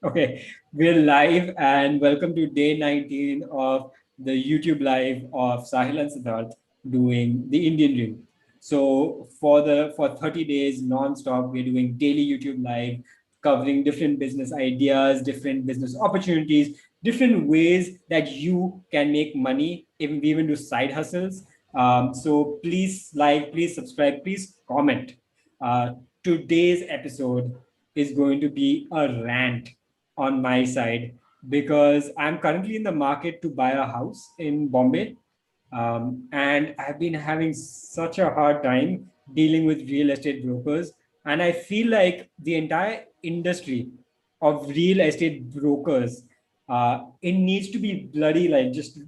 Okay, we're live and welcome to day 19 of the YouTube live of Sahil and Siddharth doing the Indian Dream. So for 30 days non-stop, we're doing daily YouTube live, covering different business ideas, different business opportunities, different ways that you can make money, even we even do side hustles. So please like, please subscribe, please comment. Uh, Today's episode is going to be a rant on my side because I'm currently in the market to buy a house in Bombay. And I've been having such a hard time dealing with real estate brokers. And I feel like the entire industry of real estate brokers, it needs to be bloody like just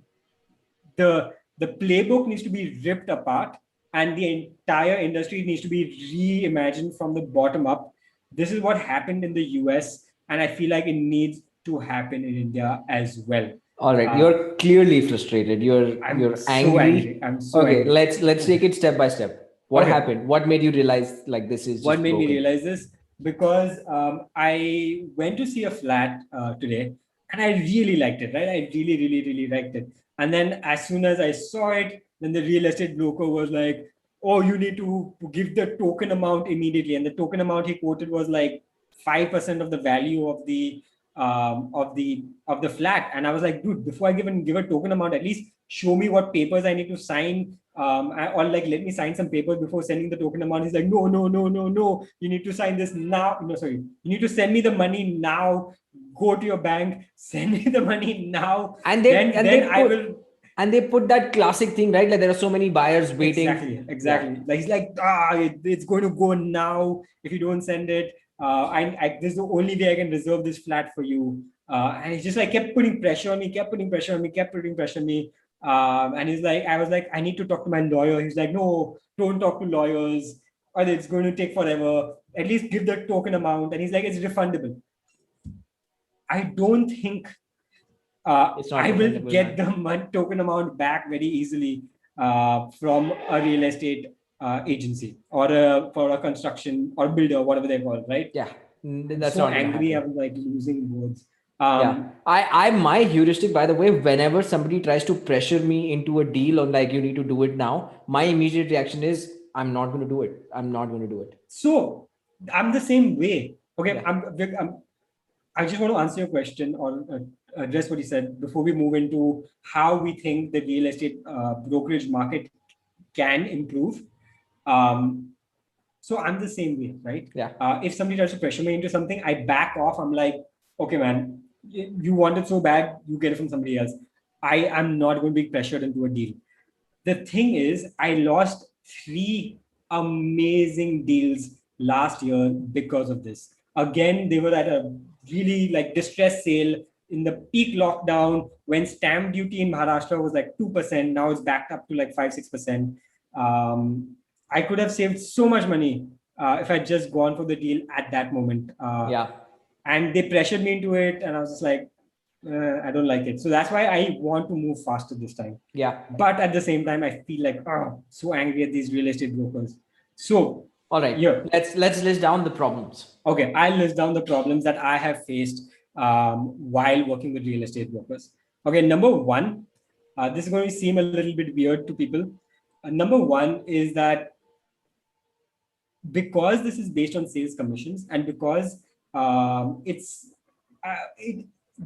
the playbook needs to be ripped apart and the entire industry needs to be reimagined from the bottom up. This is what happened in the US, and I feel like it needs to happen in India as well. All right, Uh, you're clearly frustrated. You're I'm you're so angry. angry. I'm so Okay, angry. let's take it step by step. What Okay. happened? What made you realize like this is What just made me broken? realize this? Because I went to see a flat today and I really liked it, right? I really, really, really liked it. And then as soon as I saw it, then the real estate broker was like, oh, you need to give the token amount immediately. And the token amount he quoted was like 5% of the value of the flat. And I was like, dude, before I give a token amount, at least show me what papers I need to sign, or like let me sign some papers before sending the token amount. He's like, no, no, no, no, no. You need to sign this now. No, sorry. You need to send me the money now. Go to your bank, send me the money now. And they Then and then they I put will. and they put that classic thing, right? Like there are so many buyers waiting. Exactly, Yeah. exactly. Like he's like, it's going to go now if you don't send it. This is the only way I can reserve this flat for you. And he just like kept putting pressure on me, kept putting pressure on me, kept putting pressure on me. And he's like, I was like, I need to talk to my lawyer. He's like, no, don't talk to lawyers, or it's going to take forever. At least give the token amount. And he's like, it's refundable. I don't think It's not I will refundable, get man. the token amount back very easily from a real estate agency or for a construction or builder, whatever they call it, right? Yeah, I'm that's so not gonna angry. happen. I'm like losing words. Yeah, my heuristic, by the way, whenever somebody tries to pressure me into a deal on like you need to do it now, my immediate reaction is I'm not going to do it. I'm not going to do it. So I'm the same way. Okay, Yeah. I just want to answer your question or address what you said before we move into how we think the real estate brokerage market can improve. Um, So I'm the same way, right? Yeah. If somebody tries to pressure me into something, I back off. I'm like, okay, man, you want it so bad, you get it from somebody else. I am not going to be pressured into a deal. The thing is, I lost three amazing deals last year because of this. Again, they were at a really like distress sale in the peak lockdown when stamp duty in Maharashtra was like 2%. Now it's backed up to like 5-6%. I could have saved so much money if I'd just gone for the deal at that moment. Yeah. And they pressured me into it, and I was just like, I don't like it. So that's why I want to move faster this time. Yeah. But at the same time, I feel like, so angry at these real estate brokers. So, All right. yeah. Let's list down the problems. Okay, I'll list down the problems that I have faced while working with real estate brokers. Okay, number one, this is going to seem a little bit weird to people. Number one is that because this is based on sales commissions and because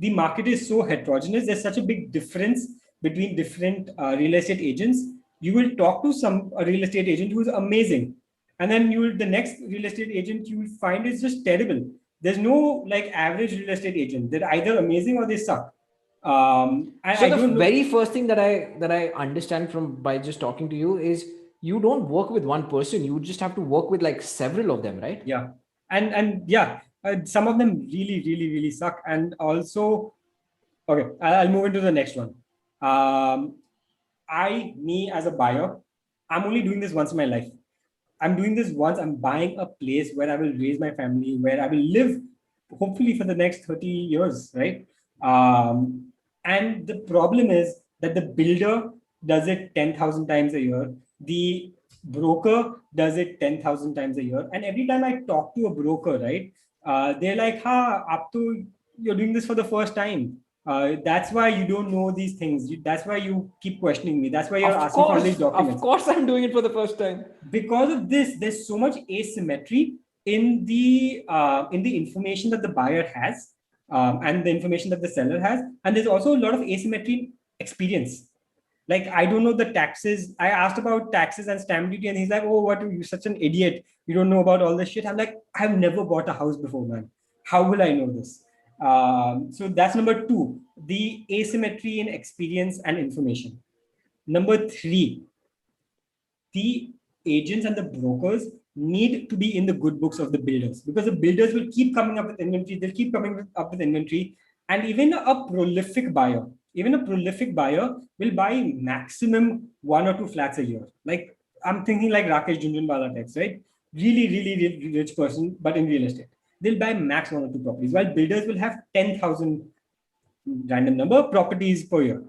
the market is so heterogeneous, there's such a big difference between different real estate agents. You will talk to a real estate agent who's amazing, and then the next real estate agent you will find is just terrible. There's no like average real estate agent. They're either amazing or they suck. So I the don't know. very first thing that I understand from by just talking to you is you don't work with one person. You just have to work with like several of them, right? Yeah, and yeah, some of them really, really, really suck. And also, okay, I'll move into the next one. Um, me as a buyer, I'm only doing this once in my life. I'm doing this once. I'm buying a place where I will raise my family, where I will live, hopefully for the next 30 years, right? And the problem is that the builder does it 10,000 times a year. The broker does it 10,000 times a year. And every time I talk to a broker, right, they're like, ha, up to you're doing this for the first time. That's why you don't know these things. That's why you keep questioning me. That's why you're asking for all these Of documents. course, I'm doing it for the first time. Because of this, there's so much asymmetry in the information that the buyer has, and the information that the seller has, and there's also a lot of asymmetry in experience. Like, I don't know the taxes. I asked about taxes and stamp duty, and he's like, "Oh, what? You're such an idiot. You don't know about all this shit." I'm like, "I've never bought a house before, man. How will I know this?" So that's number two, the asymmetry in experience and information. Number three, the agents and the brokers need to be in the good books of the builders, because the builders will keep coming up with inventory, they'll keep coming up with inventory. And even a prolific buyer will buy maximum one or two flats a year. Like, I'm thinking like Rakesh Junjunwala types, right? Really rich person, but in real estate. They'll buy max one or two properties, while builders will have 10,000 random number of properties per year.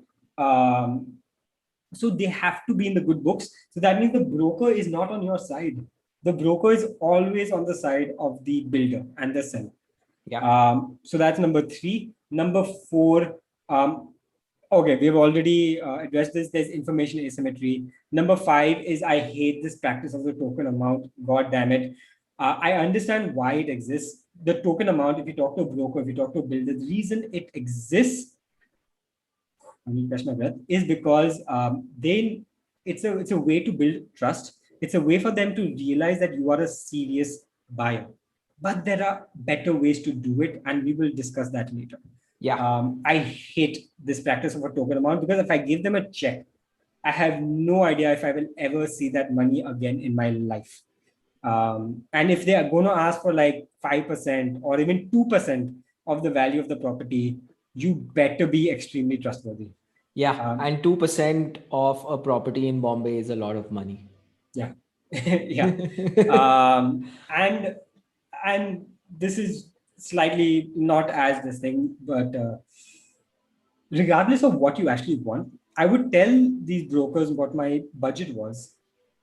So they have to be in the good books. So that means the broker is not on your side. The broker is always on the side of the builder and the seller. Yeah. So that's number three. Number four, okay, we've already addressed this. There's information asymmetry. Number five is, I hate this practice of the token amount. God damn it. I understand why it exists. The token amount, if you talk to a broker, if you talk to a builder, the reason it exists, I mean, catch my breath, is because it's a way to build trust. It's a way for them to realize that you are a serious buyer. But there are better ways to do it, and we will discuss that later. Yeah. I hate this practice of a token amount, because if I give them a check, I have no idea if I will ever see that money again in my life. And if they are going to ask for like 5% or even 2% of the value of the property, you better be extremely trustworthy. Yeah. And 2% of a property in Bombay is a lot of money. Yeah. Yeah. And this is slightly not as this thing, but regardless of what you actually want, I would tell these brokers what my budget was,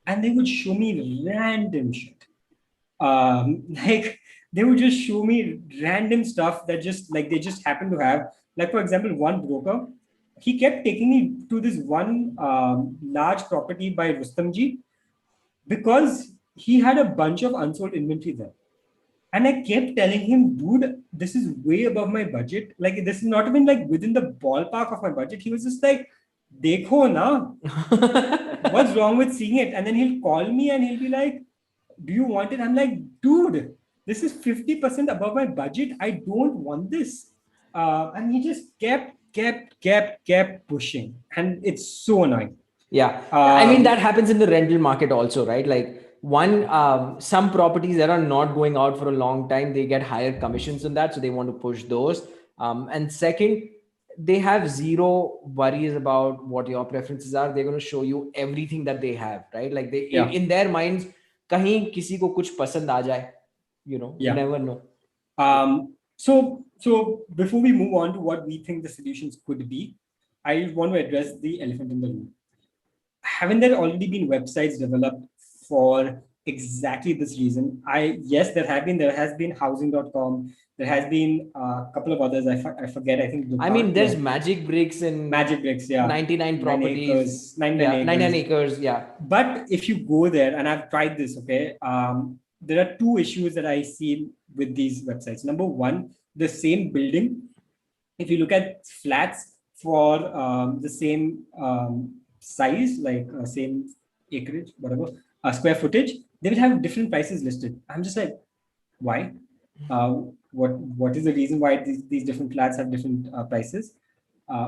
and they would show me random shit. Like, they would just show me random stuff that just like they just happen to have. Like, for example, one broker, he kept taking me to this one large property by Rustamji, because he had a bunch of unsold inventory there. And I kept telling him, dude, this is way above my budget. Like, this is not even like within the ballpark of my budget. He was just like, Dekho na, what's wrong with seeing it? And then he'll call me and he'll be like, do you want it? I'm like, dude, this is 50% above my budget. I don't want this. And he just kept pushing. And it's so annoying. Yeah. I mean, that happens in the rental market also, right? Like, some properties that are not going out for a long time, they get higher commissions on that. So they want to push those. And second, they have zero worries about what your preferences are. They're going to show you everything that they have, right? Like, they in their minds, kahin kisi ko kuch pasand aa jaye, you never know. So before we move on to what we think the solutions could be, I want to address the elephant in the room. Haven't there already been websites developed for exactly this reason? There has been housing.com. There has been a couple of others. I forget. I think. I mean, there's Magic Bricks and Magic Bricks, yeah. 99 properties. 99 acres, yeah. But if you go there, and I've tried this, okay, there are two issues that I see with these websites. Number one, the same building. If you look at flats for the same size, like same acreage, whatever, square footage, they will have different prices listed. I'm just like, why? What is the reason why these different flats have different prices?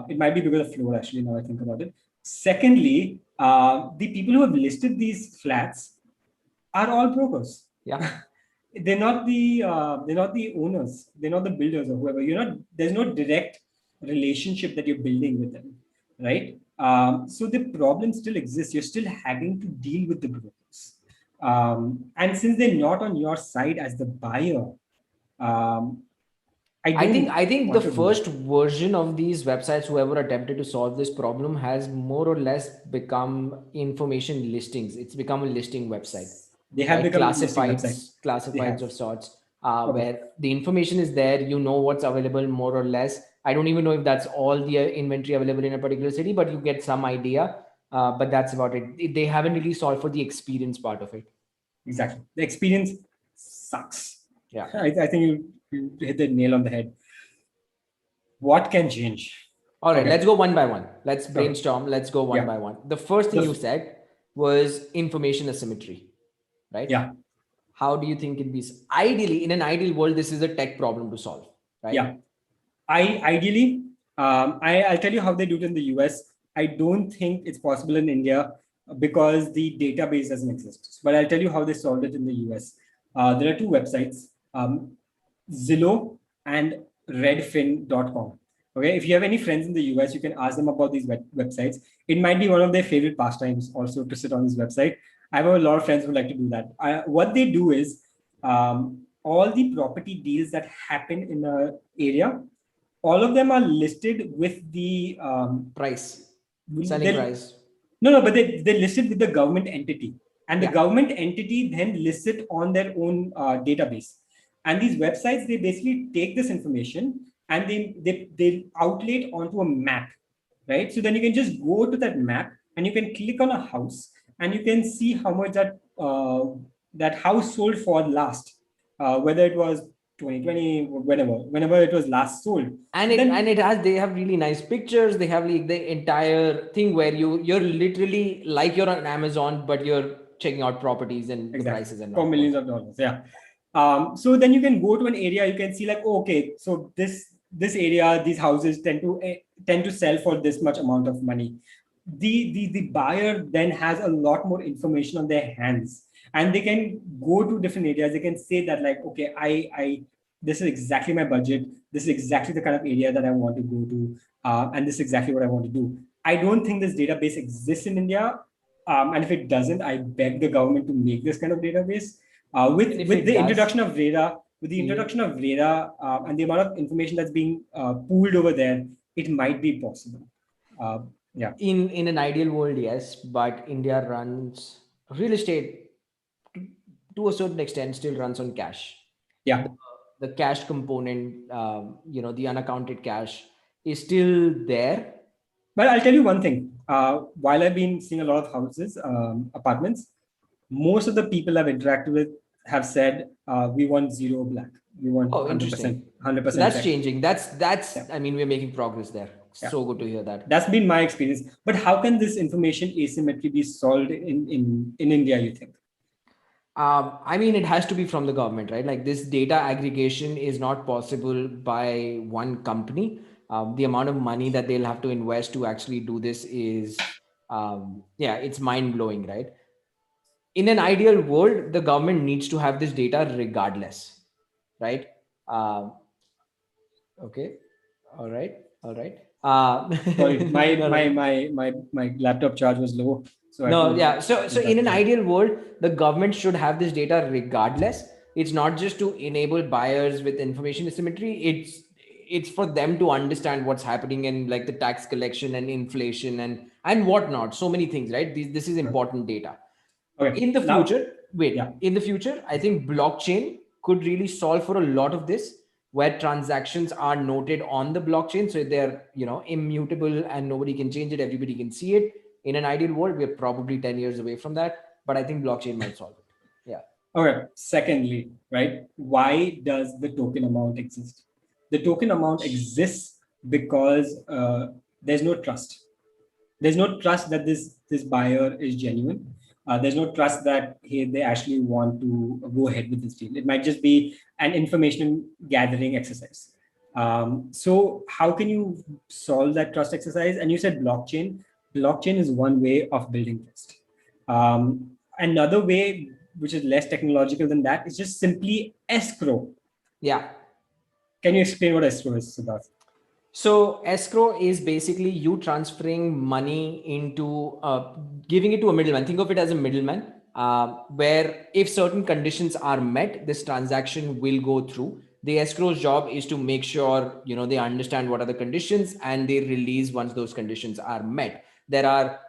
It might be because of floor, actually, now I think about it. Secondly, the people who have listed these flats are all brokers. Yeah. They're not the owners. They're not the builders or whoever. There's no direct relationship that you're building with them, right? So the problem still exists. You're still having to deal with the brokers. And since they're not on your side as the buyer, I think the first version of these websites, whoever attempted to solve this problem, has more or less become information listings. It's become a listing website. They have become classifieds of sorts. Okay. where the information is there, you know what's available more or less. I don't even know if that's all the inventory available in a particular city, but you get some idea. But that's about it. They haven't really solved for the experience part of it. Exactly. The experience sucks. Yeah. I think you hit the nail on the head. What can change? All right, Okay. let's go one by one. Let's Okay. brainstorm. Let's go one Yeah. by one. The first thing you The said was information asymmetry, right? yeah. How do you think it be? Ideally, in an ideal world, this is a tech problem to solve, right? Yeah. I ideally, I'll tell you how they do it in the US. I don't think it's possible in India because the database doesn't exist. But I'll tell you how they solved it in the US. There are two websites, Zillow and redfin.com. Okay, if you have any friends in the US, you can ask them about these websites. It might be one of their favorite pastimes also to sit on this website. I have a lot of friends who like to do that. What they do is all the property deals that happen in an area, all of them are listed with the Price, selling price. no, but they listed with the government entity, and the Yeah. government entity then lists it on their own database. And these websites, they basically take this information and they outlay onto a map, right? So then you can just go to that map and you can click on a house and you can see how much that house sold for last, whether it was 2020, whenever it was last sold. And So it has, they have really nice pictures. They have like the entire thing where you're literally like you're on Amazon, but you're checking out properties and the exactly prices and for all. millions of dollars. Yeah. So then you can go to an area, you can see like, oh, okay, so this area, these houses tend to sell for this much amount of money. The buyer then has a lot more information on their hands, and they can go to different areas. They can say that like, okay, I this is exactly my budget. This is exactly the kind of area that I want to go to, and this is exactly what I want to do. I don't think this database exists in India, and if it doesn't, I beg the government to make this kind of database. And if With it the does, introduction of radar, and the amount of information that's being pooled over there, it might be possible. Uh, yeah, in an ideal world, yes, but India runs real estate to, to a certain extent still runs on cash. yeah. The, the cash component, the unaccounted cash is still there. But I'll tell you one thing. While I've been seeing a lot of houses, apartments, most of the people I've interacted with have said we want zero black. We want Oh, 100%, interesting. So 100% that's check. changing. Yeah, I mean, we're making progress there. yeah. So good to hear that. That's been my experience. But how can this information asymmetry be solved in India, you think? I mean, it has to be from the government, right? Like this data aggregation is not possible by one company. The amount of money that they'll have to invest to actually do this is, yeah, it's mind blowing, right? In an ideal world, the government needs to have this data regardless, right? Um, okay, all right. Sorry, No, no. my laptop charge was low, so I had No, to yeah. So put in that an charge. ideal world, the government should have this data regardless. It's not just to enable buyers with information asymmetry. It's for them to understand what's happening in like the tax collection and inflation and whatnot. So many things, right? This is important data. Okay, In the now, future, yeah. in the future, I think blockchain could really solve for a lot of this, where transactions are noted on the blockchain, so they're immutable and nobody can change it, everybody can see it. In an ideal world, we're probably 10 years away from that, but I think blockchain might solve it. Yeah. Okay. Secondly, right, why does the token amount exist? The token amount exists because there's no trust. There's no trust that this buyer is genuine. There's no trust that they actually want to go ahead with this deal. It might just be an information gathering exercise. So how can you solve that trust exercise? And you said blockchain. Blockchain is one way of building trust. Another way, which is less technological than that, is just simply escrow. Yeah. Can you explain what escrow is, Siddharth? So escrow is basically you transferring money into giving it to a middleman. Think of it as a middleman, where if certain conditions are met, this transaction will go through. The escrow's job is to make sure they understand what are the conditions and they release once those conditions are met. There are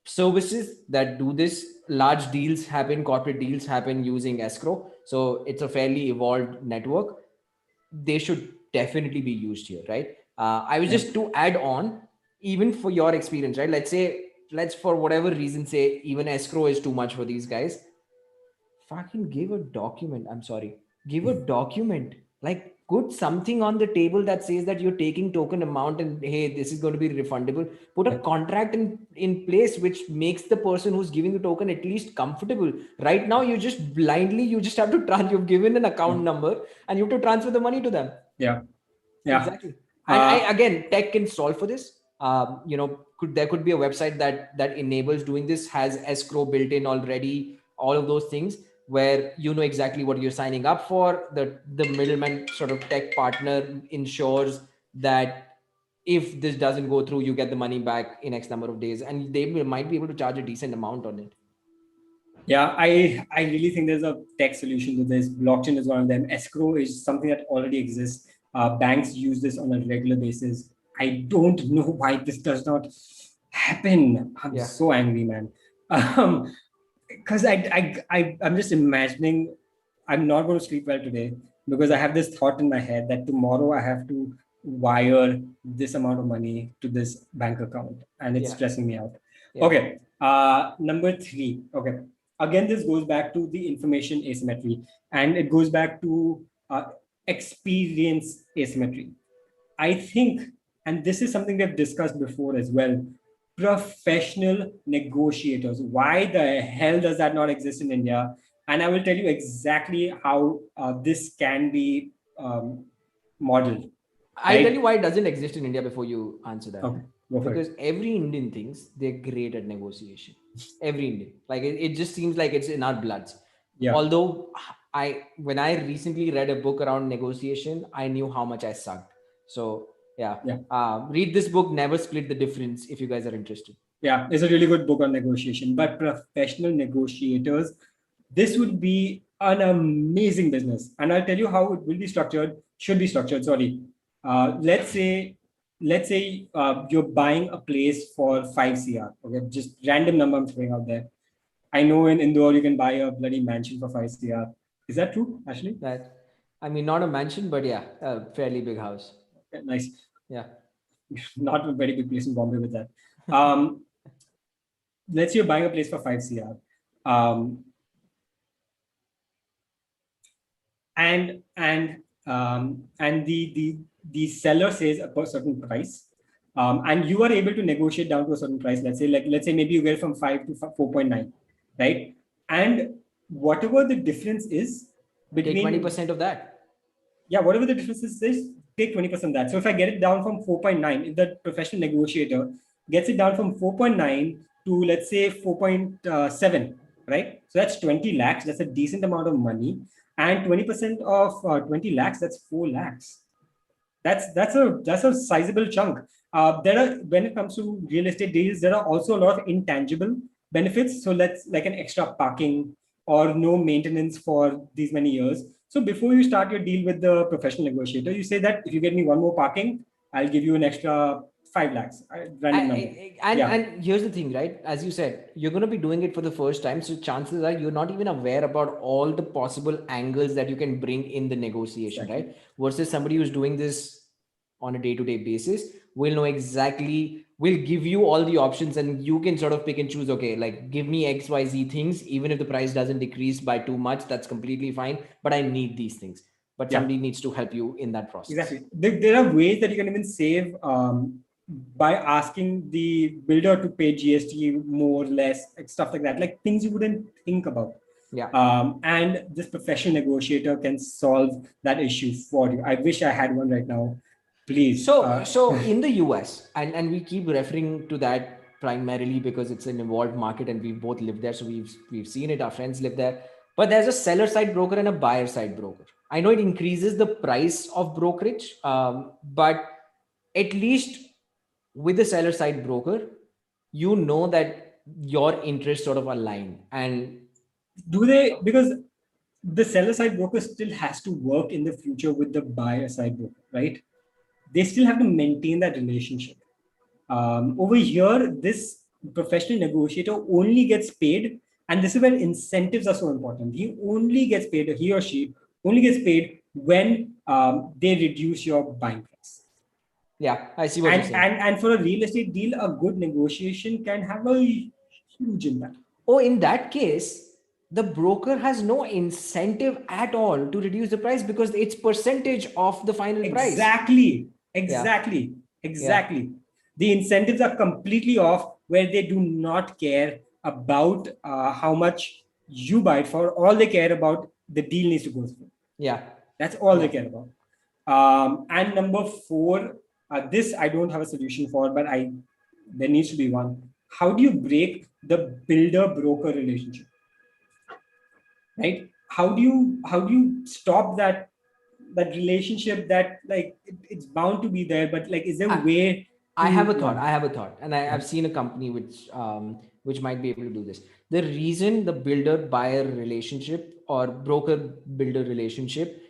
services that do this. Large deals happen, corporate deals happen using escrow. So it's a fairly evolved network. They should definitely be used here, right? I was just to add on, even for your experience, right? Let's for whatever reason say even escrow is too much for these guys. Fucking give a document. I'm sorry. Give a document. Like put something on the table that says that you're taking token amount and hey, this is going to be refundable. Put a contract in place which makes the person who's giving the token at least comfortable. Right now, you just blindly, you just have to you've given an account number and you have to transfer the money to them. Yeah. Exactly. And again, tech can solve for this. There could be a website that enables doing this, has escrow built in already, all of those things where you know exactly what you're signing up for. The middleman sort of tech partner ensures that if this doesn't go through, you get the money back in X number of days, and they might be able to charge a decent amount on it. Yeah, I really think there's a tech solution to this. Blockchain is one of them. Escrow is something that already exists. Banks use this on a regular basis. I don't know why this does not happen. I'm so angry, man. Because I'm just imagining I'm not going to sleep well today because I have this thought in my head that tomorrow I have to wire this amount of money to this bank account, and it's stressing me out. Okay. Number 3. Okay. Again, this goes back to the information asymmetry, and it goes back to experience asymmetry. I think, and this is something we've discussed before as well, professional negotiators. Why the hell does that not exist in India? And I will tell you exactly how this can be modeled. I'll tell you why it doesn't exist in India before you answer that. Okay, because every Indian thinks they're great at negotiation. Every Indian. Like it just seems like it's in our bloods. Yeah. Although when I recently read a book around negotiation, I knew how much I sucked. So yeah. Read this book, Never Split the Difference, if you guys are interested. Yeah, it's a really good book on negotiation. But professional negotiators, this would be an amazing business. And I'll tell you how it will be structured, should be structured, sorry. Let's say you're buying a place for 5 CR. Okay, just random number I'm throwing out there. I know in Indore you can buy a bloody mansion for 5 CR. Is that true, Ashley? I mean, not a mansion, but yeah, a fairly big house. Okay, nice. Yeah. Not a very big place in Bombay with that. Let's say you're buying a place for 5 CR. And the seller says a certain price, and you are able to negotiate down to a certain price. Let's say maybe you get from 5 to 4.9, right? And whatever the difference is between, take 20% of that. Yeah, whatever the difference is, take 20% of that. So if I get it down from 4.9, if the professional negotiator gets it down from 4.9 to let's say 4.7, right? So that's 20 lakhs. That's a decent amount of money. And 20% of 20 lakhs, that's 4 lakhs. That's a sizable chunk. When it comes to real estate deals, there are also a lot of intangible benefits. So let's like an extra parking or no maintenance for these many years. So before you start your deal with the professional negotiator, you say that if you get me one more parking, I'll give you an extra 5 lakhs. And here's the thing, right? As you said, you're going to be doing it for the first time. So chances are you're not even aware about all the possible angles that you can bring in the negotiation, right? Versus somebody who's doing this on a day-to-day basis will know exactly, will give you all the options and you can sort of pick and choose. Okay, like give me XYZ things. Even if the price doesn't decrease by too much, that's completely fine. But I need these things. But somebody needs to help you in that process. Exactly. There are ways that you can even save by asking the builder to pay GST more, less, stuff like that, like things you wouldn't think about. Yeah. And this professional negotiator can solve that issue for you. I wish I had one right now. Please. So in the US, and we keep referring to that primarily because it's an evolved market and we both live there. So we've seen it. Our friends live there. But there's a seller side broker and a buyer side broker. I know it increases the price of brokerage, but at least with the seller side broker, you know that your interests sort of align. And do they? Because the seller side broker still has to work in the future with the buyer side broker, right? They still have to maintain that relationship. Over here, this professional negotiator only gets paid And this is where incentives are so important. He or she only gets paid when they reduce your buying price. Yeah, I see what you're saying. And for a real estate deal, a good negotiation can have a huge impact. Oh, in that case, the broker has no incentive at all to reduce the price because it's percentage of the final price. Exactly. Yeah. Exactly. Yeah. Exactly. The incentives are completely off where they do not care about how much you buy it for. All they care about the deal needs to go through. Yeah. That's all they Yeah. care about. And number four, this I don't have a solution for, but I there needs to be one. How do you break the builder broker relationship? Right? How do you stop that relationship that like it's bound to be there, but like is there a I, way I have to a thought. I have a thought, and yeah. I've seen a company which might be able to do this. The reason the builder buyer relationship or broker builder relationship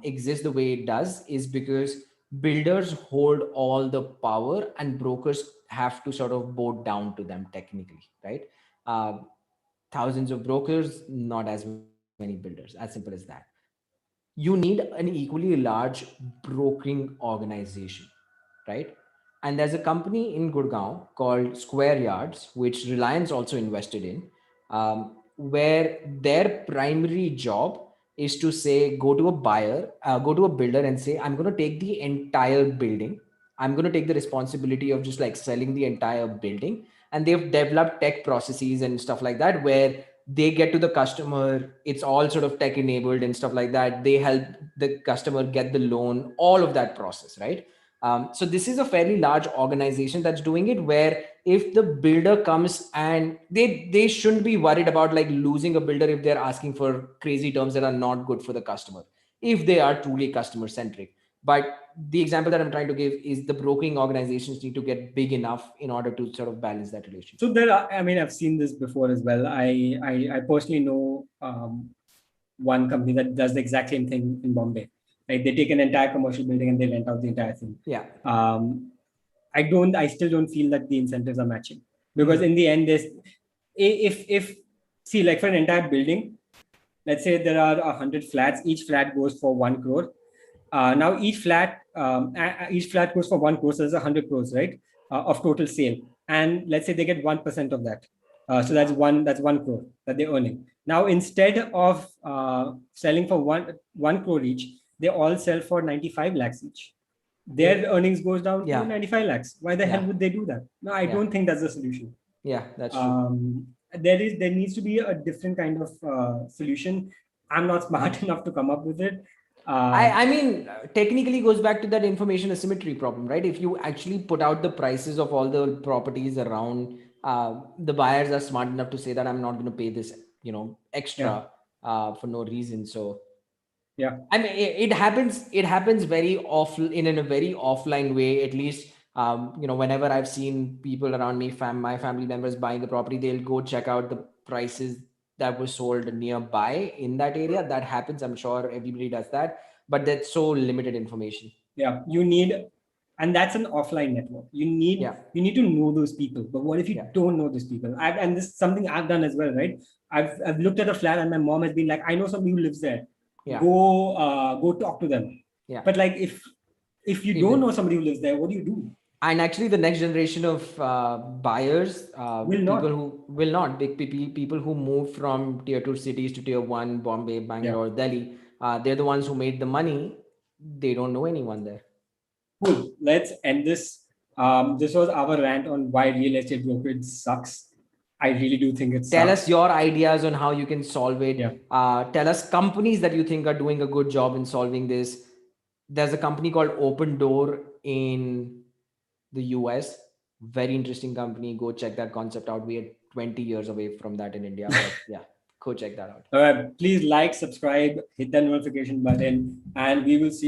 exists the way it does is because builders hold all the power and brokers have to sort of bow down to them technically, right? Uh, Thousands of brokers, not as many builders. As simple as that. You need an equally large brokering organization, right? And there's a company in Gurgaon called Square Yards, which Reliance also invested in, where their primary job is to say, go to a buyer, go to a builder and say, I'm going to take the entire building. I'm going to take the responsibility of just like selling the entire building. And they've developed tech processes and stuff like that where they get to the customer, it's all sort of tech enabled and stuff like that. They help the customer get the loan, all of that process, right? So this is a fairly large organization that's doing it, where if the builder comes and they shouldn't be worried about like losing a builder if they're asking for crazy terms that are not good for the customer, if they are truly customer centric. But the example that I'm trying to give is the brokering organizations need to get big enough in order to sort of balance that So relationship. there are, I mean, I've seen this before as well. I personally know one company that does the exact same thing in Bombay. Like they take an entire commercial building and they rent out the entire thing. Yeah. um, I still don't feel that the incentives are matching, because Mm. in the end, there's if see, like for an entire building, let's say there are 100 flats, each flat goes for 1 crore. Now each flat goes for 1 crore, so there's 100 crores, right, of total sale. And let's say they get 1% of that, so that's 1 crore that they're earning. Now instead of selling for one crore each, they all sell for 95 lakhs each. Their They, earnings goes down to yeah. 95 lakhs. Why the hell Yeah. would they do that? No, I Yeah. don't think that's the solution. Yeah. That's true. There needs to be a different kind of solution. I'm not smart enough to come up with it. uh, I mean, technically goes back to that information asymmetry problem, right? If you actually put out the prices of all the properties around, the buyers are smart enough to say that I'm not going to pay this, yeah, extra for no reason. So yeah, I mean, it happens. It happens very off in a very offline way. At least, whenever I've seen people around me, my family members buying a property, they'll go check out the prices that were sold nearby in that area. That happens. I'm sure everybody does that, but that's so limited information. yeah. You need, and that's an offline network. Yeah, You need to know those people. But what if you yeah, don't know these people? And this is something I've done as well, right? I've looked at a flat and my mom has been like, I know somebody who lives there. yeah, Go talk to them. yeah. But like if you don't know Even somebody who lives there, what do you do? and actually, the next generation of buyers, Will people not. who will not big people who move from tier two cities to tier one, Bombay, Yeah. Bangalore, Delhi, they're the ones who made the money. They don't know anyone there. Cool. Let's end this. This was our rant on why real estate brokerage sucks. I really do think it Tell us sucks. your ideas on how you can solve Yeah. it. Tell us companies that you think are doing a good job in solving this. There's a company called Open Door in the US. Very interesting company. Go check that concept out. We are 20 years away from that in India, but yeah, go check that out. Please like, subscribe, hit that notification button, and we will see